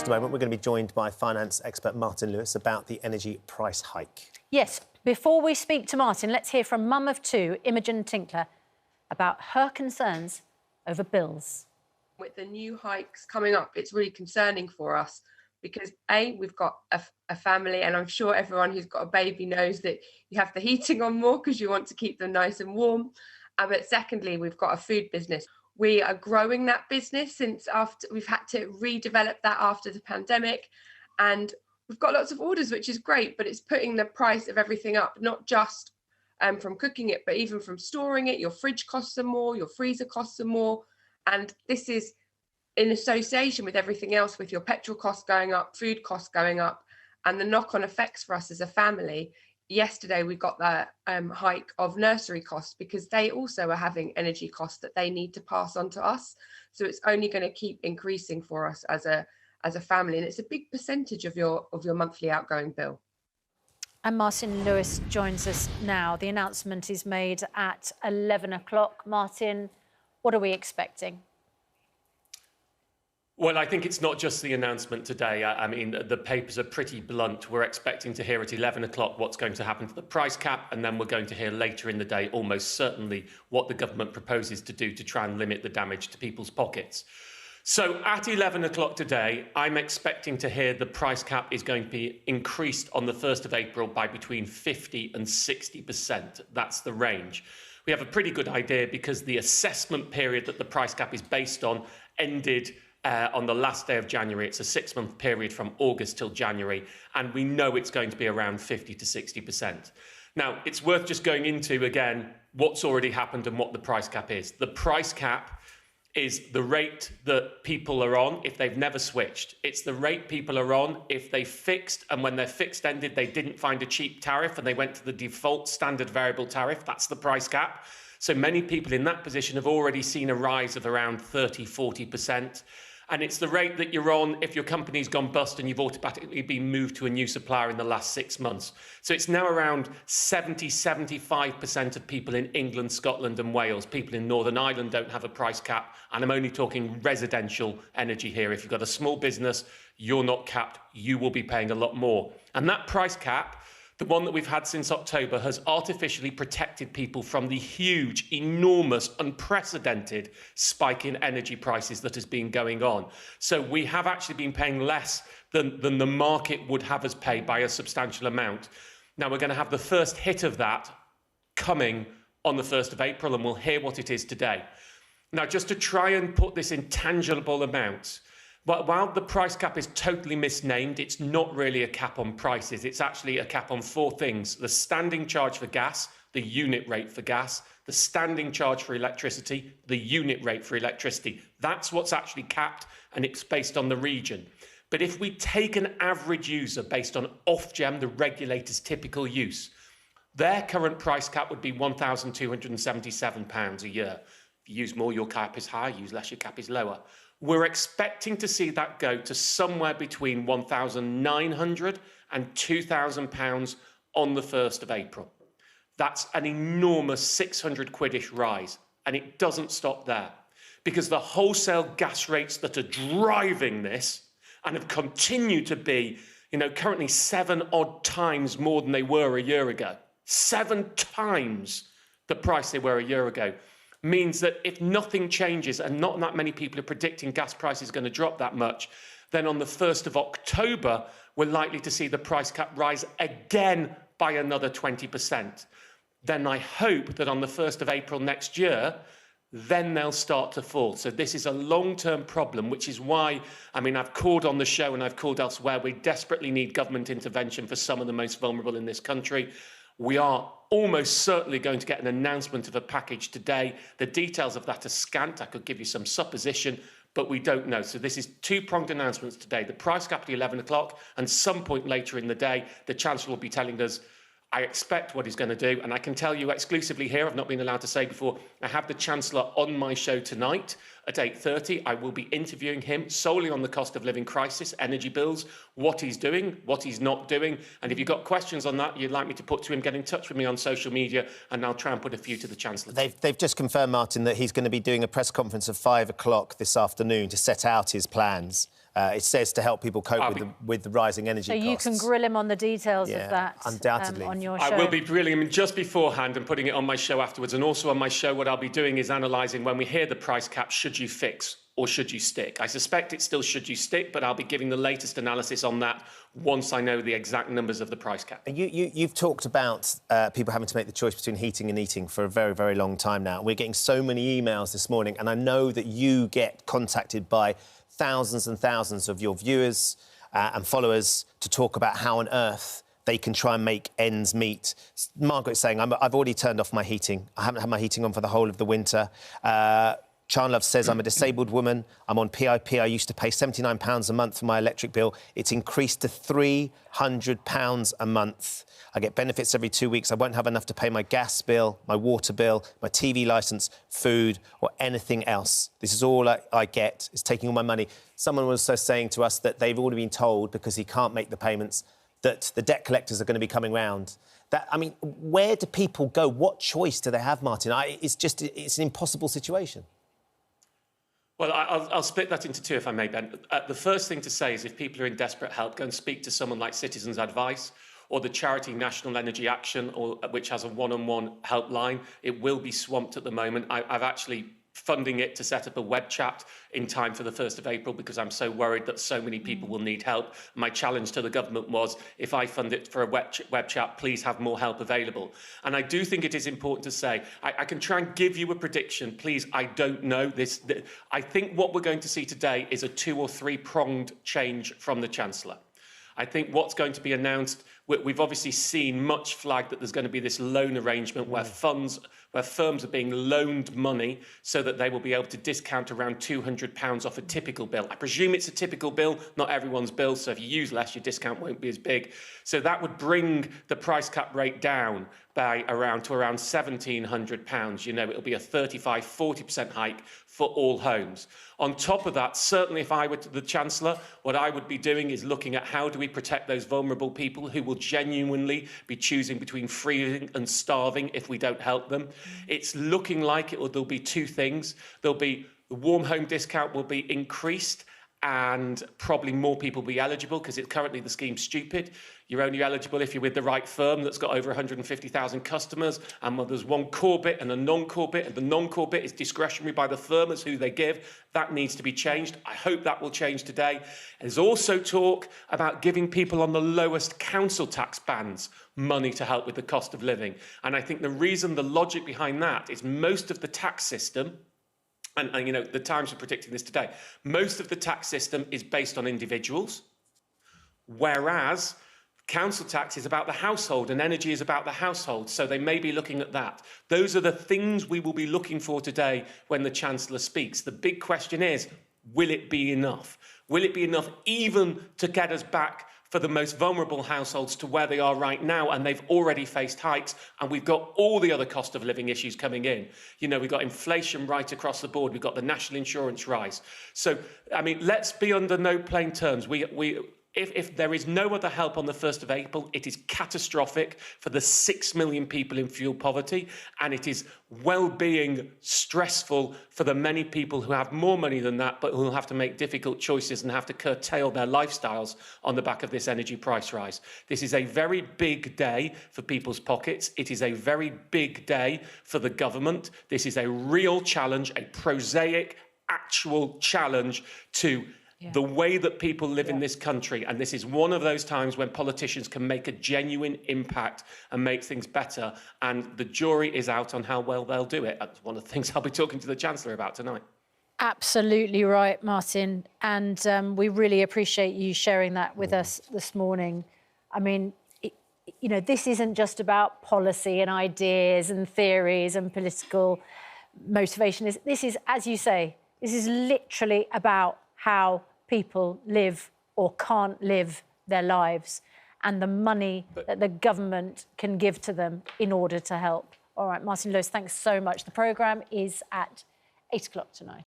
just a moment, we're going to be joined by finance expert Martin Lewis about the energy price hike. Yes, before we speak to Martin, let's hear from mum of two, Imogen Tinkler, about her concerns over bills. With the new hikes coming up, it's really concerning for us because we've got a family, and I'm sure everyone who's got a baby knows that you have the heating on more because you want to keep them nice and warm. But secondly, we've got a food business. We are growing that business since after we've had to redevelop that after the pandemic, and we've got lots of orders, which is great, but it's putting the price of everything up, not just from cooking it, but even from storing it. Your fridge costs them more, your freezer costs them more, and this is in association with everything else, with your petrol costs going up, food costs going up, and the knock-on effects for us as a family. Yesterday, we got the hike of nursery costs because they also are having energy costs that they need to pass on to us. So it's only going to keep increasing for us as a family, and it's a big percentage of your monthly outgoing bill. And Martin Lewis joins us now. The announcement is made at 11 o'clock. Martin, what are we expecting? Well, I think it's not just the announcement today. I mean, the papers are pretty blunt. We're expecting to hear at 11 o'clock what's going to happen to the price cap, and then we're going to hear later in the day, almost certainly, what the government proposes to do to try and limit the damage to people's pockets. So at 11 o'clock today, I'm expecting to hear the price cap is going to be increased on the 1st of April by between 50 and 60%. That's the range. We have a pretty good idea because the assessment period that the price cap is based on ended on the last day of January. It's a 6-month period from August till January, and we know it's going to be around 50 to 60%. Now, it's worth just going into, again, what's already happened and what the price cap is. The price cap is the rate that people are on if they've never switched. It's the rate people are on if they fixed, and when their fixed ended, they didn't find a cheap tariff and they went to the default standard variable tariff. That's the price cap. So many people in that position have already seen a rise of around 30, 40%. And it's the rate that you're on if your company's gone bust and you've automatically been moved to a new supplier in the last 6 months. So it's now around 70, 75% of people in England, Scotland and Wales. People in Northern Ireland don't have a price cap. And I'm only talking residential energy here. If you've got a small business, you're not capped. You will be paying a lot more. And that price cap, the one that we've had since October, has artificially protected people from the huge, enormous, unprecedented spike in energy prices that has been going on. So we have actually been paying less than the market would have us pay by a substantial amount. Now, we're going to have the first hit of that coming on the 1st of April, and we'll hear what it is today. Now, just to try and put this in tangible amounts, but while the price cap is totally misnamed, it's not really a cap on prices. It's actually a cap on 4 things: the standing charge for gas, the unit rate for gas, the standing charge for electricity, the unit rate for electricity. That's what's actually capped, and it's based on the region. But if we take an average user based on Ofgem, the regulator's typical use, their current price cap would be £1,277 a year. If you use more, your cap is higher. Use less, your cap is lower. We're expecting to see that go to somewhere between £1,900 and £2,000 on the 1st of April. That's an enormous 600 quid-ish rise, and it doesn't stop there, because the wholesale gas rates that are driving this and have continued to be, currently 7 odd times more than they were a year ago, 7 times the price they were a year ago, means that if nothing changes, and not that many people are predicting gas prices are going to drop that much, then on the 1st of October, we're likely to see the price cap rise again by another 20%. Then I hope that on the 1st of April next year, then they'll start to fall. So this is a long-term problem, which is why, I've called on the show and I've called elsewhere, we desperately need government intervention for some of the most vulnerable in this country. We are almost certainly going to get an announcement of a package today. The details of that are scant. I could give you some supposition, but we don't know. So this is 2-pronged announcements today. The price cap at 11 o'clock, and some point later in the day, the Chancellor will be telling us, I expect what he's going to do. And I can tell you exclusively here, I've not been allowed to say before, I have the Chancellor on my show tonight at 8:30. I will be interviewing him solely on the cost of living crisis, energy bills, what he's doing, what he's not doing. And if you've got questions on that you'd like me to put to him, get in touch with me on social media and I'll try and put a few to the Chancellor. They've just confirmed, Martin, that he's going to be doing a press conference at 5 o'clock this afternoon to set out his plans It says to help people cope with the rising energy costs. So you can grill him on the details of that, undoubtedly. on your show. I will be grilling him just beforehand and putting it on my show afterwards. And also on my show, what I'll be doing is analysing, when we hear the price cap, should you fix or should you stick? I suspect it's still should you stick, but I'll be giving the latest analysis on that once I know the exact numbers of the price cap. You've talked about people having to make the choice between heating and eating for a very, very long time now. We're getting so many emails this morning, and I know that you get contacted by thousands and thousands of your viewers and followers to talk about how on earth they can try and make ends meet. Margaret's saying, I've already turned off my heating. I haven't had my heating on for the whole of the winter. Charnlove says, I'm a disabled woman. I'm on PIP. I used to pay £79 a month for my electric bill. It's increased to £300 a month. I get benefits every 2 weeks. I won't have enough to pay my gas bill, my water bill, my TV licence, food or anything else. This is all I get. It's taking all my money. Someone was also saying to us that they've already been told, because he can't make the payments, that the debt collectors are going to be coming round. Where do people go? What choice do they have, Martin? It's an impossible situation. Well, I'll split that into two, if I may, Ben. The first thing to say is if people are in desperate help, go and speak to someone like Citizens Advice or the charity National Energy Action, which has a one-on-one helpline. It will be swamped at the moment. I've actually funding it to set up a web chat in time for the 1st of April because I'm so worried that so many people will need help. My challenge to the government was, if I fund it for a web chat, please have more help available. And I do think it is important to say, I can try and give you a prediction. Please, I don't know this. I think what we're going to see today is a 2 or 3 pronged change from the Chancellor. I think what's going to be announced, we've obviously seen much flag that there's going to be this loan arrangement where firms are being loaned money so that they will be able to discount around £200 off a typical bill. I presume it's a typical bill, not everyone's bill, so if you use less, your discount won't be as big. So that would bring the price cap rate down by around £1,700. You know, it'll be a 35–40% hike for all homes. On top of that, certainly if I were the Chancellor, what I would be doing is looking at how do we protect those vulnerable people who will genuinely be choosing between freezing and starving if we don't help them. It's looking like there'll be 2 things. There'll be the warm home discount will be increased, and probably more people will be eligible because currently the scheme's stupid. You're only eligible if you're with the right firm that's got over 150,000 customers, and there's one core bit and a non-core bit, and the non-core bit is discretionary by the firm as who they give. That needs to be changed. I hope that will change today. There's also talk about giving people on the lowest council tax bands money to help with the cost of living. And I think the logic behind that is most of the tax system, and you know, the Times are predicting this today, most of the tax system is based on individuals, whereas council tax is about the household and energy is about the household. So they may be looking at that. Those are the things we will be looking for today when the Chancellor speaks. The big question is, will it be enough? Will it be enough even to get us back for the most vulnerable households to where they are right now, and they've already faced hikes, and we've got all the other cost of living issues coming in. You know, we've got inflation right across the board. We've got the national insurance rise. So, I mean, let's be under no plain terms. If there is no other help on the 1st of April, it is catastrophic for the 6 million people in fuel poverty, and it is well-being stressful for the many people who have more money than that, but who will have to make difficult choices and have to curtail their lifestyles on the back of this energy price rise. This is a very big day for people's pockets. It is a very big day for the government. This is a real challenge, a prosaic, actual challenge to the way that people live in this country. And this is one of those times when politicians can make a genuine impact and make things better. And the jury is out on how well they'll do it. That's one of the things I'll be talking to the Chancellor about tonight. Absolutely right, Martin. And we really appreciate you sharing that with us this morning. I mean, you know, this isn't just about policy and ideas and theories and political motivation. This is, as you say, this is literally about how people live or can't live their lives and the money that the government can give to them in order to help. All right, Martin Lewis, thanks so much. The programme is at 8 o'clock tonight.